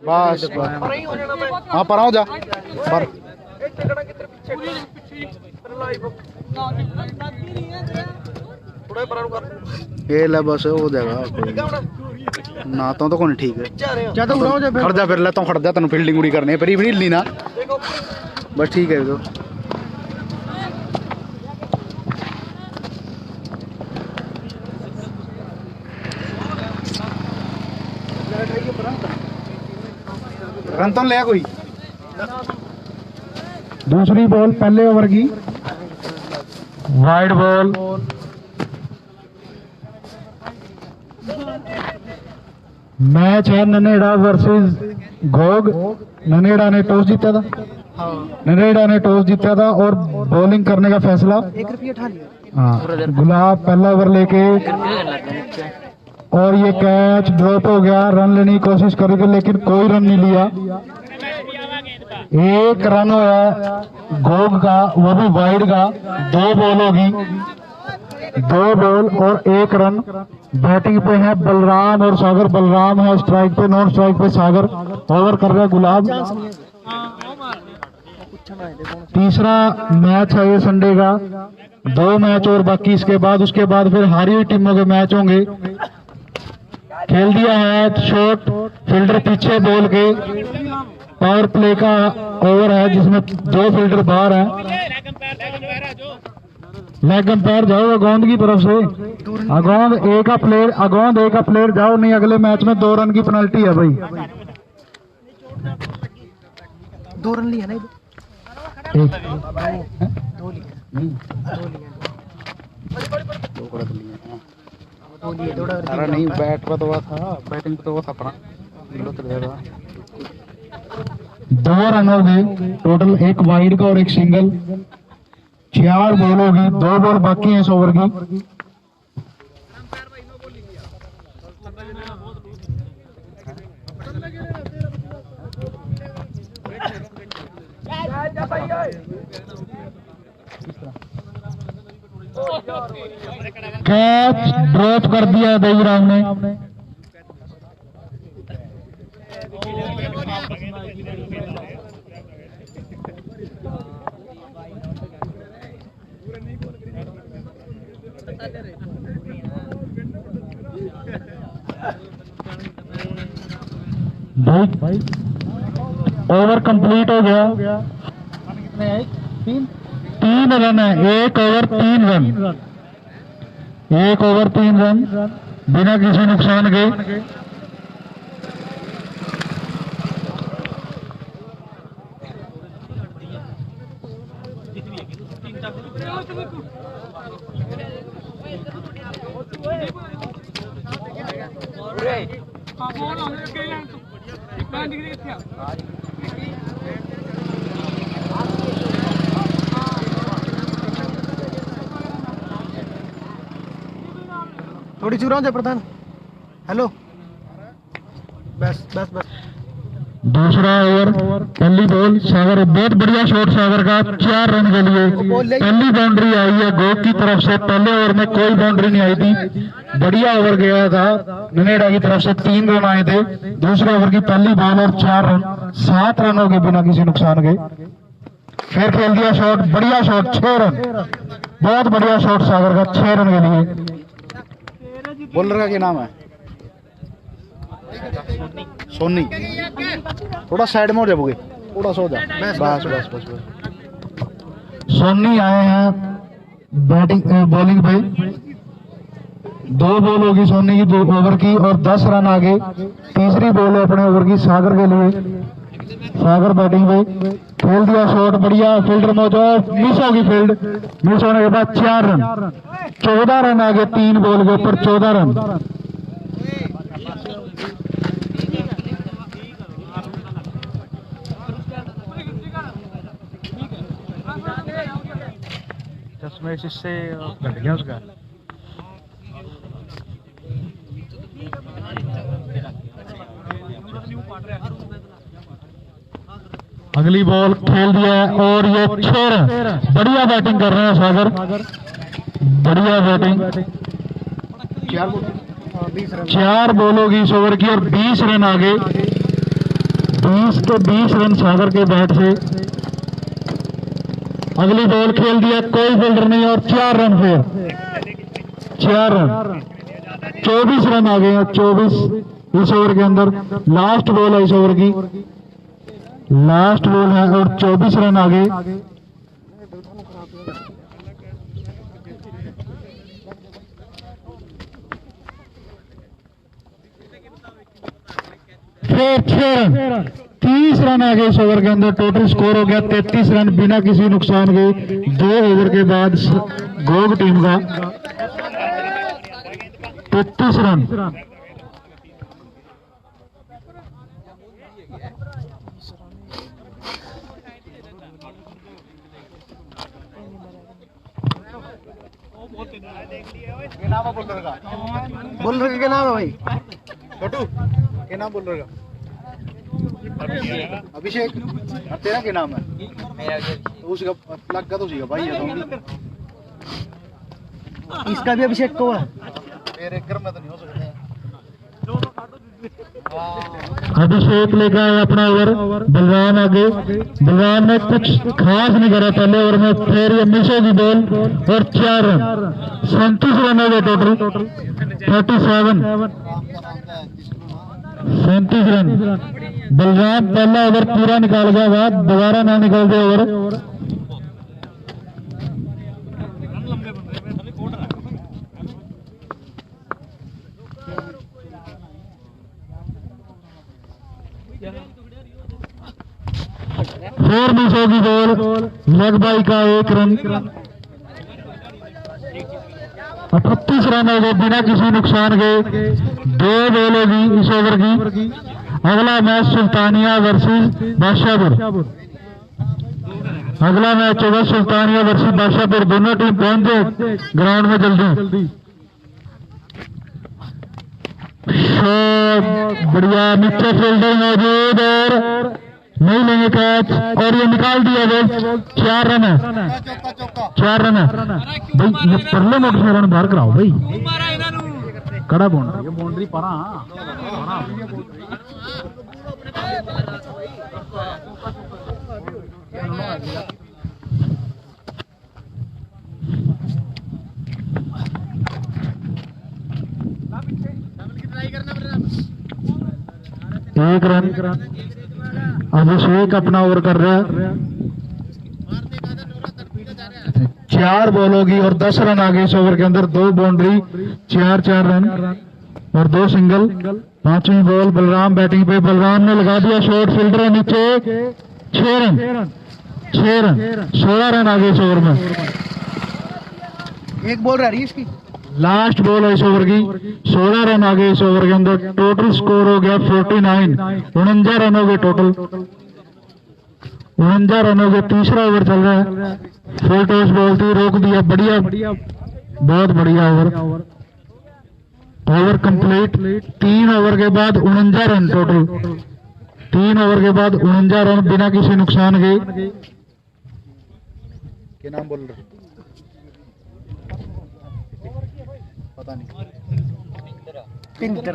बस हाँ पर आओ जा पर ये ले बस हो जाएगा ना तो कौन ठीक है खड़ जा फिर लेता हूँ खड़ जा तेन फील्डिंग उड़ी करनी है पर हिलनी ना बस ठीक है तो रन तो लिया कोई दूसरी बॉल पहले ओवर की वाइड बॉल मैच है ननेड़ा वर्सेस घोग। ननेड़ा ने टॉस जीता था ननेड़ा ने टॉस जीता था और बॉलिंग करने का फैसला हाँ गुलाब पहला ओवर लेके और ये कैच ड्रॉप हो गया। रन लेने की कोशिश करेंगे लेकिन कोई रन नहीं लिया। एक रन होया घोग का वो भी वाइड का। दो बॉल होगी दो बॉल और एक रन। बैटिंग पे है बलराम और सागर। बलराम है स्ट्राइक पे नॉन स्ट्राइक पे सागर। ओवर कर रहा है गुलाब। तीसरा मैच है ये संडे का। दो मैच और बाकी इसके बाद उसके बाद फिर हारी हुई टीमों के मैच होंगे। खेल दिया है शॉट फील्डर पीछे बॉल के। पावर प्ले का ओवर है जिसमें दो फील्डर बाहर हैं। लेग अंपायर जाओ अगौंद की तरफ से। अगौंद ए का प्लेयर जाओ नहीं अगले मैच में 2 रन की पेनल्टी है भाई। 2 रन लिया नहीं अरे नहीं बैट पर तो था बैटिंग पे तो था अपना 2 रन हो गए टोटल। एक वाइड का और एक सिंगल। 4 बॉल होगी 2 बॉल बाकी है इस ओवर की। कैच ड्रॉप कर दिया देवीराम ने। भाई ओवर कंप्लीट हो गया। 3 रन है। 1 ओवर 3 रन। 1 ओवर 3 रन बिना किसी नुकसान के। थोड़ी चुरा दे प्रधान। हेलो बस बस बस। दूसरा ओवर पहली बॉल सागर। बहुत बढ़िया शॉट सागर का 4 रन के लिए। पहली बाउंड्री आई है गोग की तरफ से। पहले ओवर में कोई बाउंड्री नहीं आई थी। बढ़िया ओवर गया था ननेड़ा की तरफ से। 3 रन आए थे दूसरे ओवर की पहली बॉल और 4 रन। 7 रन हो गए बिना किसी नुकसान के। फिर खेल दिया शॉट बढ़िया शॉट 6 रन। बहुत बढ़िया शॉट सागर का 6 रन के लिए। बॉलर का क्या नाम है? सोनी। थोड़ा साइड में हो जाओगे थोड़ा सा हो जा। बस बस बस बस। सोनी आए हैं बैटिंग बॉलिंग पे। 2 बॉल होगी सोनी की 2 ओवर की और 10 रन आगे। तीसरी बॉल अपने ओवर की सागर के लिए। सागर बैटिंग पे खेल दिया शॉट बढ़िया। फील्डर मौजूद मिस होगी फील्ड। मिस होने के बाद 4 रन। 14 रन आगे 3 बॉल के ऊपर 14 रन। इससे घट गया उसका। अगली बॉल खेल दिया है और ये 6 रन। बढ़िया बैटिंग कर रहे हैं सागर। बढ़िया बैटिंग। 4 बॉल होगी इस ओवर की और 20 रन आगे, 20 के 20 रन सागर के बैट से। अगली बॉल खेल दिया, कोई फील्डर नहीं और 4 रन फिर 4 रन, 24 रन आ गए हैं, 24 इस ओवर के अंदर। लास्ट बॉल है इस ओवर की, लास्ट बॉल है और 24 रन आ गए। फिर 6 रन, 30 रन आ गए इस ओवर के अंदर। टोटल स्कोर हो गया 33 रन बिना किसी नुकसान के 2 ओवर के बाद गोग टीम का 33 रन। बोलर का क्या नाम है भाई? छोटू क्या नाम बोलर का? अभिषेक। और तेरा क्या नाम है? तो उसका लग का तो उसी का भाई है तो। इसका भी अभिषेक को है। मेरे घर में तो नहीं हो सकता। अभिषेक लेकर आया अपना ओवर, बलवान आगे। बलवान ने कुछ खास नहीं करा पहले ओवर में, फिर ये मिस होगी बॉल और 4 रन, 37 रन हो गए टोटल, 37 रन। बलवान पहला ओवर पूरा निकाल गया, बाद दोबारा ना निकल दे ओवर। फिर मिस होगी बॉल, लेग बाई का 1 रन, 38 रन हो गए बिना किसी नुकसान के। 2 बॉल होगी इस ओवर की। अगला मैच सुल्तानिया वर्सेस बादशाहपुर। अगला मैच होगा सुल्तानिया वर्सेस बादशाहपुर। दोनों टीम पहुंच जाए ग्राउंड में जल्दी। बढ़िया, नीचे फील्डर मौजूद और नहीं लेंगे कैच और ये निकाल दिया बॉल। 4 रन है, 4 रन है भाई। ये परले मोटर से रन बाहर कराओ भाई, कड़ा बाउंड्री, बाउंड्री परा। एक रन। अभिषेक अपना ओवर कर रहा है। 4 बॉल होगी और 10 रन आ गए इस ओवर के अंदर। 2 बाउंड्री, 4 रन और 2 सिंगल। 5वीं बॉल बलराम बैटिंग पे। बलराम ने लगा दिया शॉट, फील्डर है नीचे। 6 रन, 16 रन आ गए इस ओवर में। एक बॉल रह रही है इसकी, लास्ट बॉल है इस ओवर की। 16 रन आ गए इस ओवर के अंदर। टोटल स्कोर हो गया 49, 49 रन हो गए टोटल, 49 रन हो गए। तीसरा ओवर चल रहा है। फुल टॉस बॉल थी, रोक दिया। बढ़िया, बहुत बढ़िया ओवर। Over complete. 3 ओवर के बाद 49 रन टोटल, 3 ओवर के बाद 49 रन बिना किसी नुकसान के। क्या नाम बोल रहे? पता नहीं। पिंदर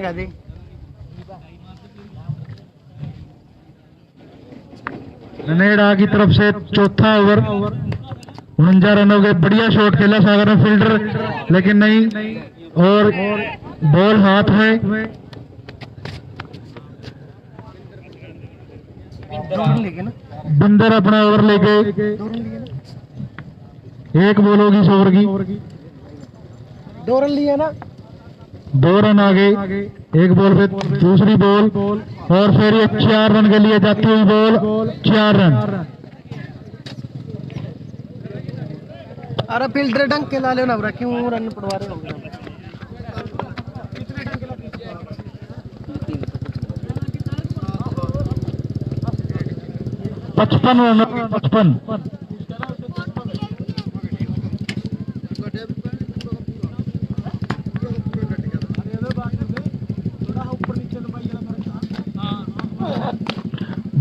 का दे। ननेड़ा की तरफ से चौथा ओवर। 49 रन हो गए। बढ़िया शॉट खेला सागर ने, फील्डर लेकिन नहीं और बॉल हाथ में। बिंदर अपना ओवर लेके। 1 बॉल होगी इस ओवर की। 2 रन लिए ना, 2 रन आ गए। 1 बॉल पे दूसरी बॉल और फिर ये 4 रन के लिए जाती हुई बॉल, 4 रन। अरे फील्डर ढंग के ला लो ना, क्यों रन पड़वा रहे हो? 55 रन, 55।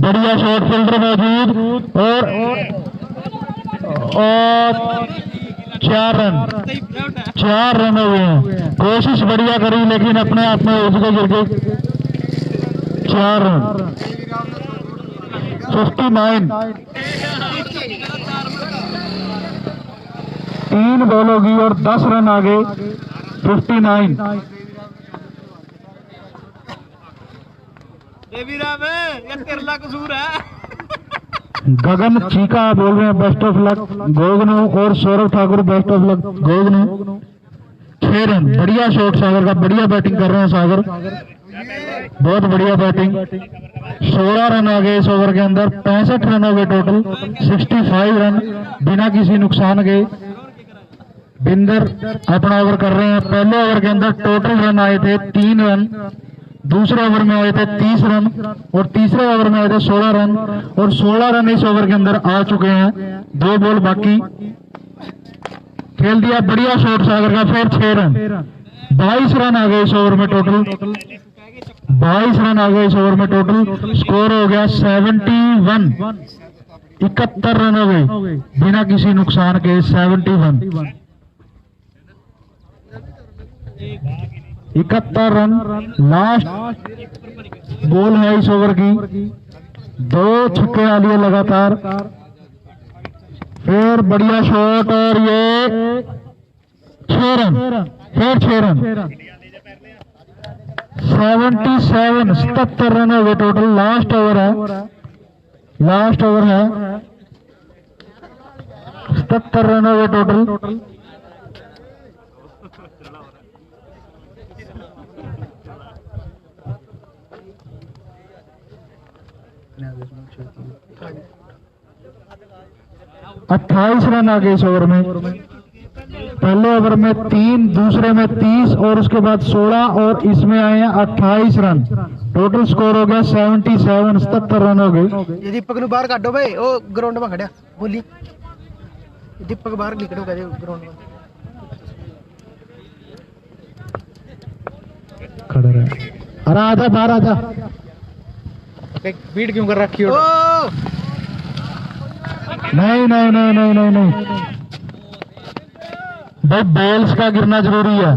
बढ़िया शॉट, फील्डर मौजूद और और 4 रन, 4 रन हो गए हैं। कोशिश बढ़िया करी लेकिन अपने आप में उसको गिर गए। 4 रन, 59। 3 बॉल होगी और 10 रन आ गए। 59। गगन चीका बोल रहे हैं बेस्ट ऑफ लक गोगनू, और Saurabh Thakur best of luck Gognu. 6 run, बढ़िया शॉट सागर का, बढ़िया बैटिंग कर रहे हैं सागर, बहुत बढ़िया बैटिंग। 16 रन आ गए इस ओवर के अंदर। 65 रन हो गए टोटल। 65 रन बिना किसी नुकसान के बिंदर अपना ओवर कर रहे हैं। पहले ओवर के अंदर टोटल रन आए थे 3 रन, दूसरे ओवर में आए थे 30 रन और तीसरे ओवर में आए थे 16 रन, और 16 रन इस ओवर के अंदर आ चुके हैं। 2 बॉल बाकी, खेल दिया बढ़िया शॉट सागर का। फिर 6 रन, 22 रन आ गए इस ओवर में टोटल। 22 रन आ गए इस ओवर में टोटल। स्कोर हो गया 71। 71 रन हो गए बिना किसी नुकसान के। 71, 71 रन लास्ट बॉल है इस ओवर की। 2 छक्के आ लिए लगातार। फिर बढ़िया शॉट और ये 6 रन, फिर 6 रन। 77, 77 रन हो गए टोटल। लास्ट ओवर है, लास्ट ओवर है। 77 रन हो गए टोटल। अट्ठाईस रन आ गए इस ओवर में। पहले ओवर में 3, दूसरे में 30 और उसके बाद 16 और इसमें आए हैं 28 रन। टोटल स्कोर हो गया 77, 77 रन हो गए। ये दीपक नु बाहर काटो भाई, ओ ग्राउंड में खड़ा बोली। दीपक बाहर निकलो कहे ग्राउंड में खड़ा रहे। अरे आजा बाहर आजा, बीट क्यों कर रखी हो? नहीं नहीं नहीं नहीं नहीं नहीं भाई, बेल्स का गिरना जरूरी है।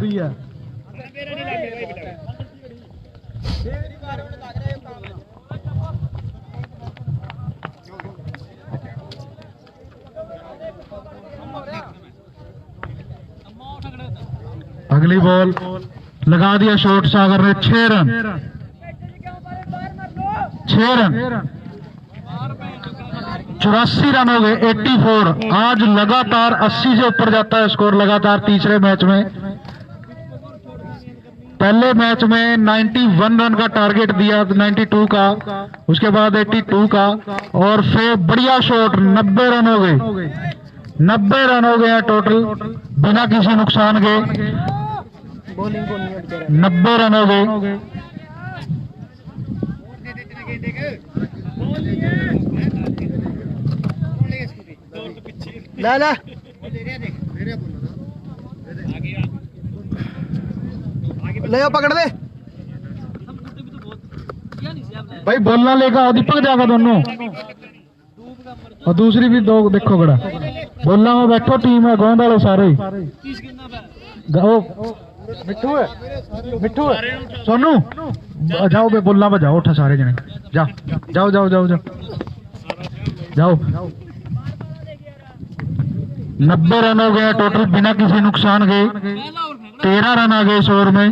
अगली बॉल लगा दिया शॉट सागर ने। 6 रन, 6 रन, 84 रन हो गए। 84। आज लगातार 80 से ऊपर जाता है स्कोर लगातार तीसरे मैच में। पहले मैच में 91 रन का टारगेट दिया, 92 का, उसके बाद 82 का, और फिर बढ़िया शॉट 90 रन हो गए। 90 रन हो गए टोटल बिना किसी नुकसान के। 90 रन हो गए। ला ला ले पकड़ दे भाई, बोलना लेगा दीपक जाएगा दोनों, और दूसरी भी 2 देखो बड़ा बोलना में बैठो। टीम है गोंद वाले सारे। मिट्टू है, मिट्टू है, सोनू जाओ बे, बोलना बजाओ। उठा सारे जने, जाओ जाओ जाओ जाओ जाओ जाओ। 90 रन हो गया टोटल बिना किसी नुकसान के। 13 रन आ गए इस ओवर में।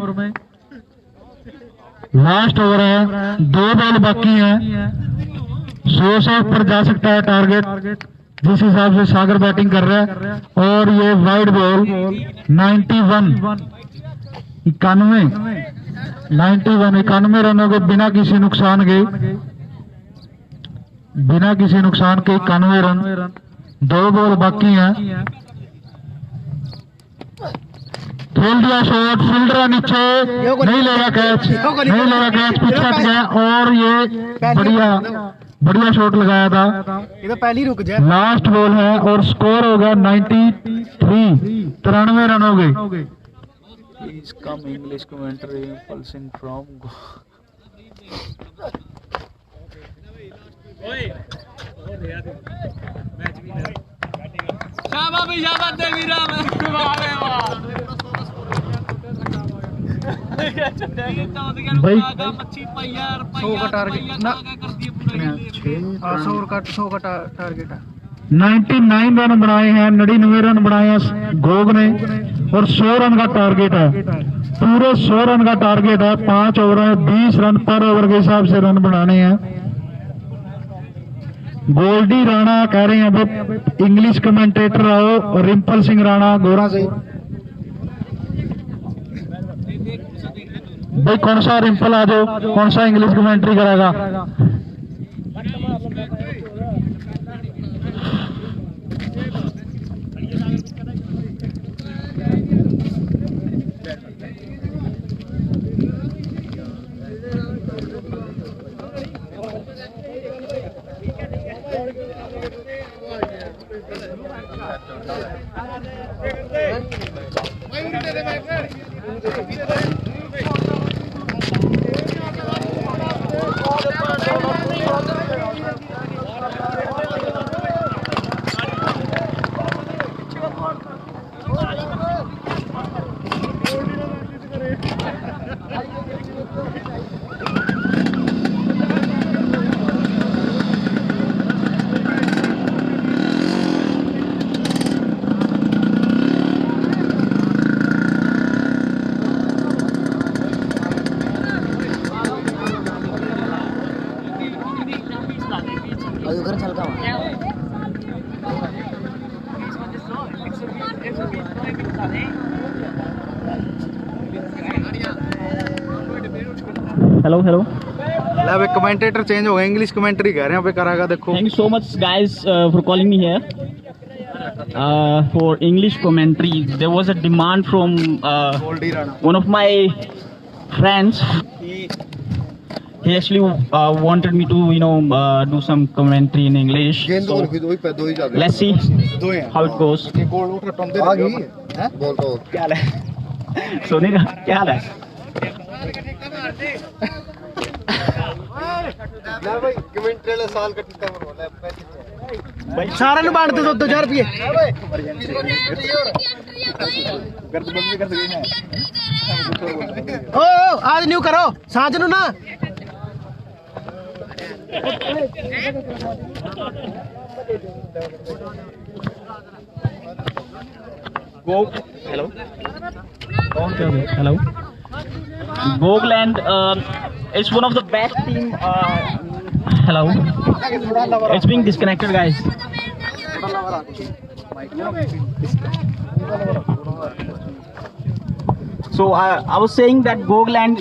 लास्ट ओवर है, 2 बॉल बाकी हैं। 100 से ऊपर जा सकता है टारगेट जिस हिसाब से सागर बैटिंग कर रहा है। और ये वाइड बॉल 91, 91 रनों के बिना किसी नुकसान के। बिना किसी नुकसान के 91 रन। 2 बॉल बाकी हैं। खेल दिया शॉट, फील्डर नीचे, नहीं ले रहा कैच, नहीं ले रहा कैच, पीछे हट गया। और ये बढ़िया शॉट लगाया था। ये तो पहली रुक जाए। लास्ट बॉल है और स्कोर हो गया 93, 93 रन हो गए। Please come English commentary pulsing from Oi! शाबाश भी शाबाश दे वीरा मैं वाह रे वाह भाई मच्छी पाइया 100 का टारगेट ना कर दिए पूरा 100 का टारगेट है 99 रन बनाए हैं, 99 रन बनाए हैं गोग ने और 100 रन का टारगेट है, पूरे 100 रन का टारगेट है। 5 ओवर में 20 रन पर ओवर के हिसाब से रन बनाने हैं। गोल्डी राणा कह रहे हैं अब इंग्लिश कमेंटेटर आओ, और रिंपल सिंह राणा गोरा से भाई कौन सा रिंपल आ जाओ, कौन सा इंग्लिश कमेंट्री करेगा। हेलो हेलो अब कमेंटेटर चेंज हो गया, इंग्लिश कमेंट्री कह रहे हैं, पे करागा देखो। Thank you so much guys for calling me here for English commentary. There was a demand from Goldy Rana one of my friends. He actually wanted me to do some commentary in English, so let's see how it goes. क्या हाल है सोनी का, क्या हाल है? सारे नु बांट दे 2000 रुपये। ओ आज न्यू करो सांझ नु ना। Hello. Hello. Gogland is one of the best team. Hello. It's being disconnected, guys. So I was saying that Gogland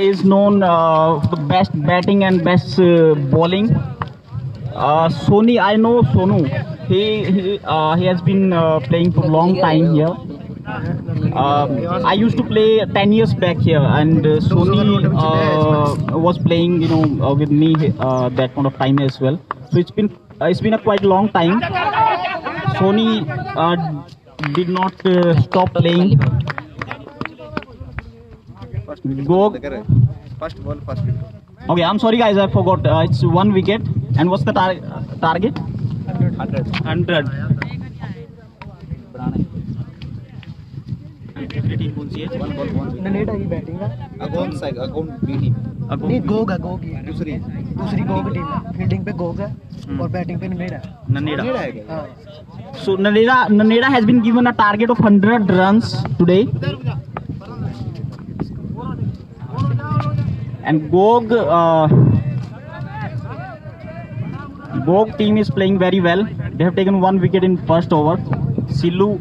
is known for the best batting and best bowling. Sony, I know Sonu. He has been playing for a long time here. I used to play 10 years back here, and Sony was playing, with me that point of time as well. So it's been a quite long time. Sony did not stop playing. Gog. First ball, first wicket. Okay, I'm sorry guys, I forgot. It's 1 wicket. And what's the target? 100. ननेड़ा की batting है। Account B team नहीं Gog है, Gog ही है। दूसरी Gog team है। Fielding पे Gog है और बैटिंग पे ननेड़ा। Naneda. हाँ। So Naneda has been given a target of 100 runs today. And Gog team is playing very well. They have taken 1 wicket in first over. Silu,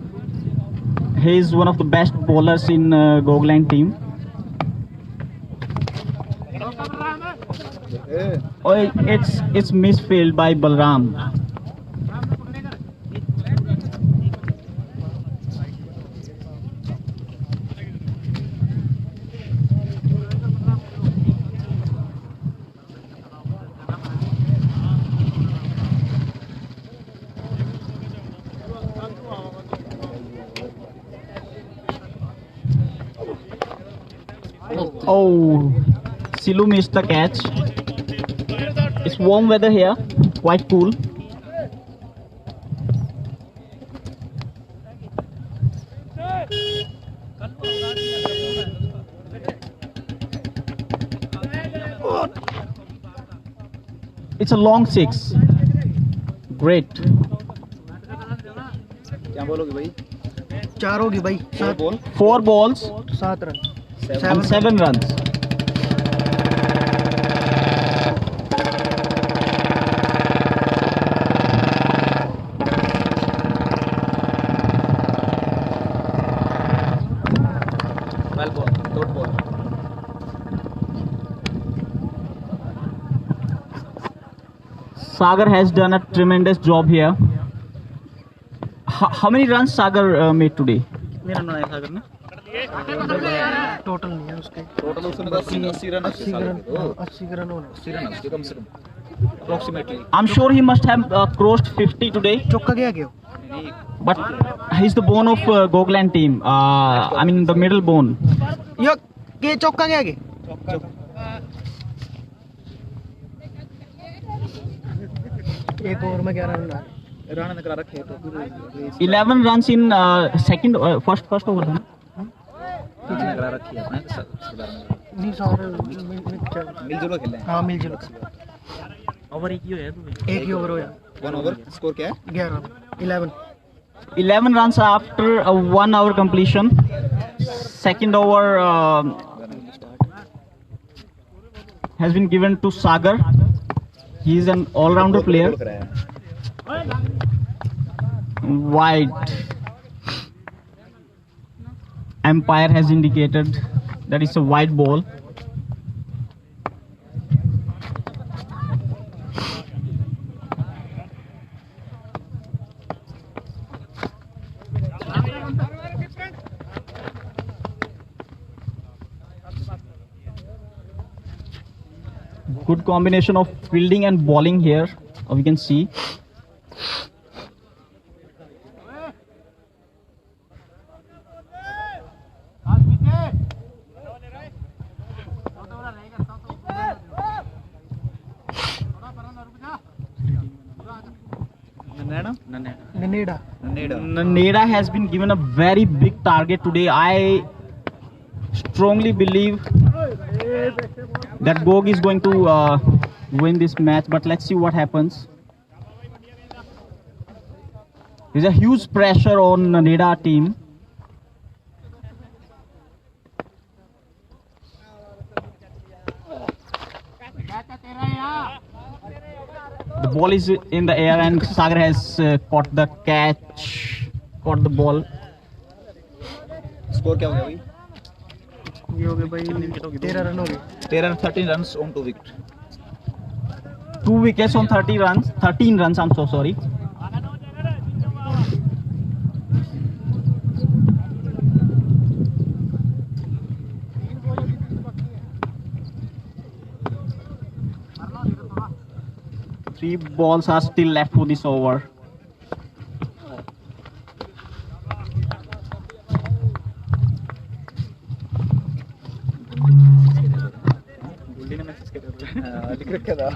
he is one of the best bowlers in Gogland team. Oh, it's misfield by Balram. Oh, Silu missed the catch. It's warm weather here, quite cool. It's a long six. Great. क्या बोलोगे भाई? 4 होगी भाई, 7 ball 4 balls 7 run, and 7 runs. Well ball dot ball Sagar has done a tremendous job here. How many runs Sagar made today? कितने run बनाए सागर ने? Total नहीं है उसके। टोटल उसने 80 रन 80 रन, 80 रन होने। 80 रन उसके कम से कम approximately. I'm sure he must have crossed 50 today. चौका गया क्यों? But he's the bone of Gogland team. I mean the middle bone. यो के चौका गया के? एक ओवर में 11 रन आ गए। रन करा रखे तो फिर 11 runs in first over. करा रखी है अपने रिश्तेदार में। नहीं सारे मिलजुल के खेले हैं। हाँ मिलजुल के। ओवर एक ही होया तू? एक ही ओवर होया। 1 ओवर स्कोर क्या है? 11 11 runs after a 1 hour completion. Second over has been given to Sagar. He is an all-rounder player. Wide. Umpire has indicated that it's a wide ball. Good combination of fielding and bowling here, we can see. Naneda. Naneda has been given a very big target today. I strongly believe that Gog is going to win this match, but let's see what happens. There's a huge pressure on Naneda team. The ball is in the air and Sagar has caught the catch, caught the ball. Score क्या हो गया भाई? ये हो गए भाई 13 run हो गए। 13 runs on 2 wickets. 2 wickets on 30 runs, 13 runs, I'm so sorry. Three balls are still left for this over. लिख रखा था।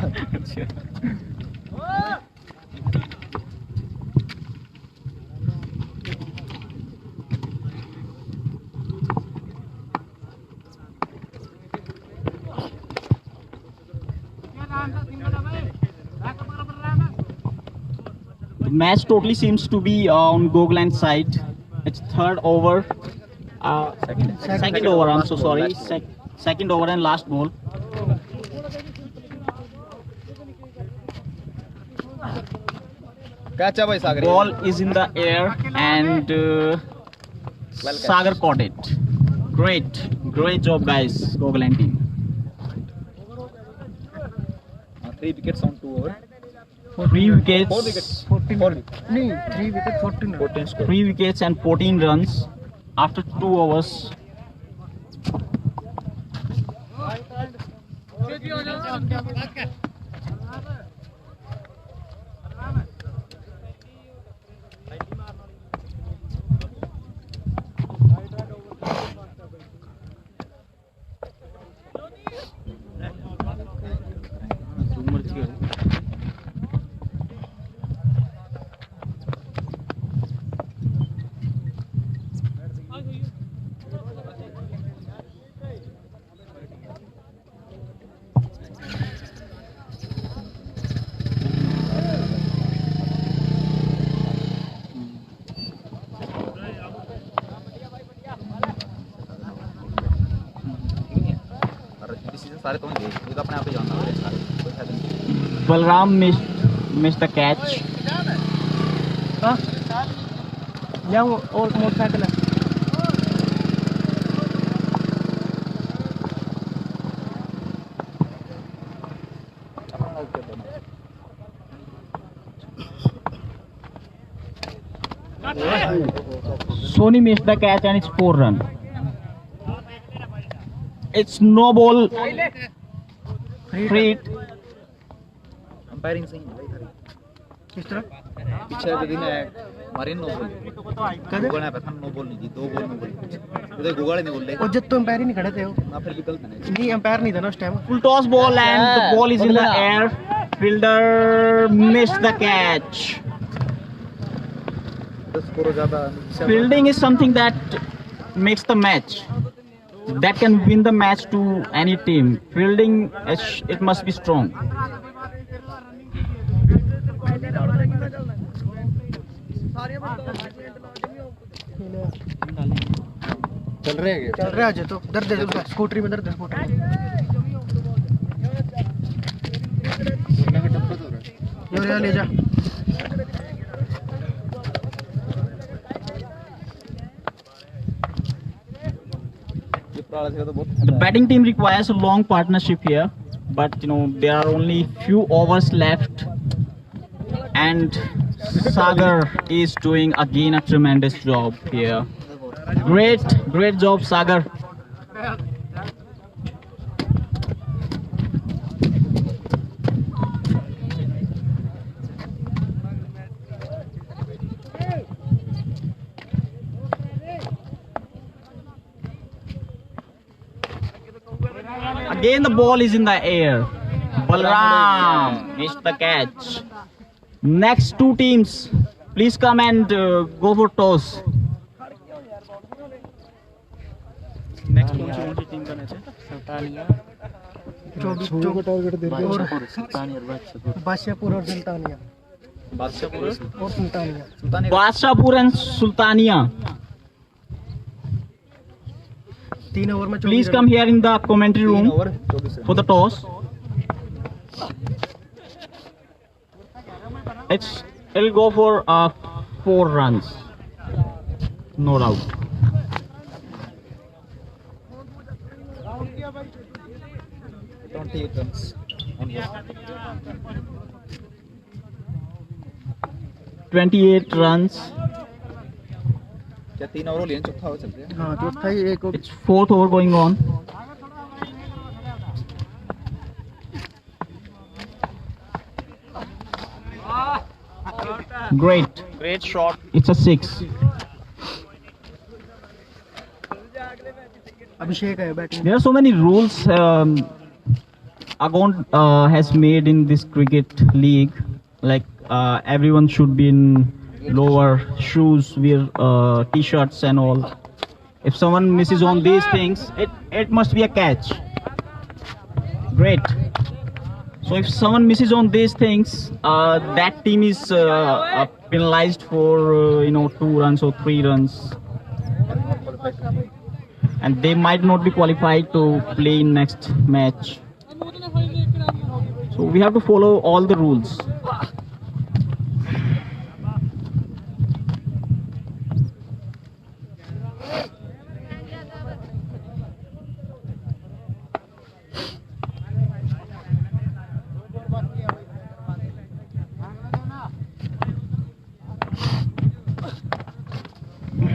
The match totally seems to be on Gogland side. It's third over. Second over, I'm so sorry. Second over and last ball. Catch up by Sagar. Ball is in the air and Sagar caught it. Great job guys, Gogland team. 3 wickets on 2 over. 3 wickets. 4 wickets. 14 4 नहीं 3 wicket 14 run. 14 score. 3 wickets and 14 runs after 2 overs. सारे तो होंगे, ये तो अपने आप ही जानना होगा सारे, कोई फायदा नहीं। Balram missed the catch. हाँ यहाँ वो और मोटरसाइकिल है। Sony missed the catch and it's 4 run. It's no ball. Free. Umpiring सही है भाई सारी। किस तरह पीछे के दिन है मारे नो बॉल, कदे गूगल पे था नो बॉल नहीं जी, 2 बॉल नो बॉल, उधर गूगल ही नहीं बोल और जब तो एम्पायर ही नहीं खड़े थे वो, ना फिर भी गलत है। नहीं एम्पायर नहीं था ना उस time. Full toss ball and the ball is in the air. Fielder missed the catch. 10 score ज्यादा। Fielding is something that makes the match. That can win the match to any team. Fielding, it must be strong. चल रहे हैं चल रहा है आज तो दर्द है उसका, स्कूटरी में दर्द है स्कूटरी में। ले जा The batting team requires a long partnership here, but there are only few overs left, and Sagar is doing again a tremendous job here. Great job, Sagar. Again the ball is in the air. Balram missed the catch. Next two teams, please come and go for toss. Next कौन सी team का match है? सुल्तानिया, बादशाहपुर और सुल्तानिया। बादशाहपुर और Sultania. Badshahpur and Sultania. 3 over में Please come here in the commentary room over 24 for the toss. It'll go for 4 runs, no doubt. 28 runs. 28 runs. क्या 3 over लिए चौथा over चल रहा है? हाँ चौथा ही एक It's 4th over going on. Great shot. It's a 6. अभिषेक है batting. There are so many rules Agon has made in this cricket league. Like everyone should be in lower shoes, wear t-shirts and all. If someone misses on these things, it must be a catch. Great. So if someone misses on these things, that team is penalized for 2 runs or 3 runs, and they might not be qualified to play in next match. So we have to follow all the rules.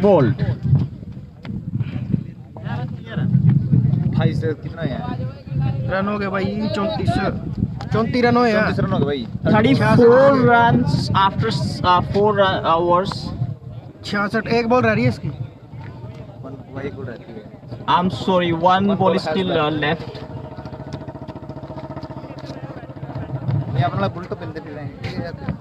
Bold. 28 कितना है? Run हो गए भाई 34 run हुए 34 run हो गए भाई। 34 runs after 4 hours. 66 एक बॉल रह रही है इसकी। वही गुड रहती है। I'm sorry, one ball is still left. ये अपना बुल तो पिलते फिर रहे हैं। ये रहते हैं।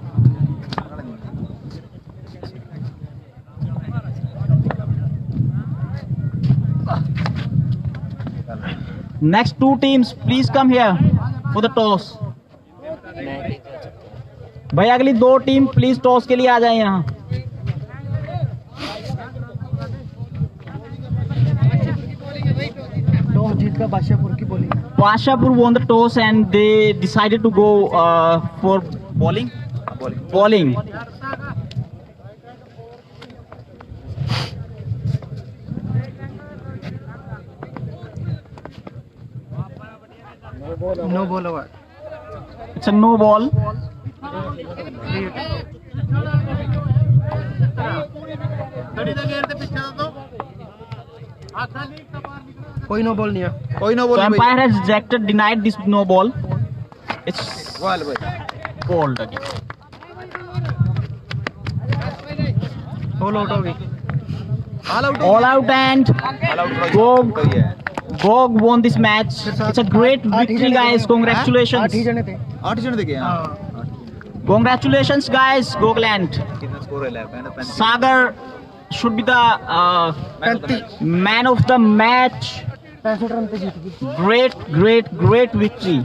Next two teams, please come here for the toss. भाई अगली 2 टीम प्लीज टॉस के लिए आ जाए यहाँ. टॉस जीत का बादशाहपुर की bowling. Pashapur won the toss and they decided to go for bowling. Bowling. No ball over. It's a no ball. कोई no ball नहीं है। कोई ना So बोले umpire has rejected, denied this no ball. It's ball भाई balled again. All out हो गई। All out and Gog Gog won this match. It's a great victory, guys. आठ ही Congratulations. जने थे। 8 जन देखे हाँ। Congratulations, guys. Gogland. कितना स्कोर है लैप है Sagar should be the man of the match. 65 run पे जीत गई। Great victory.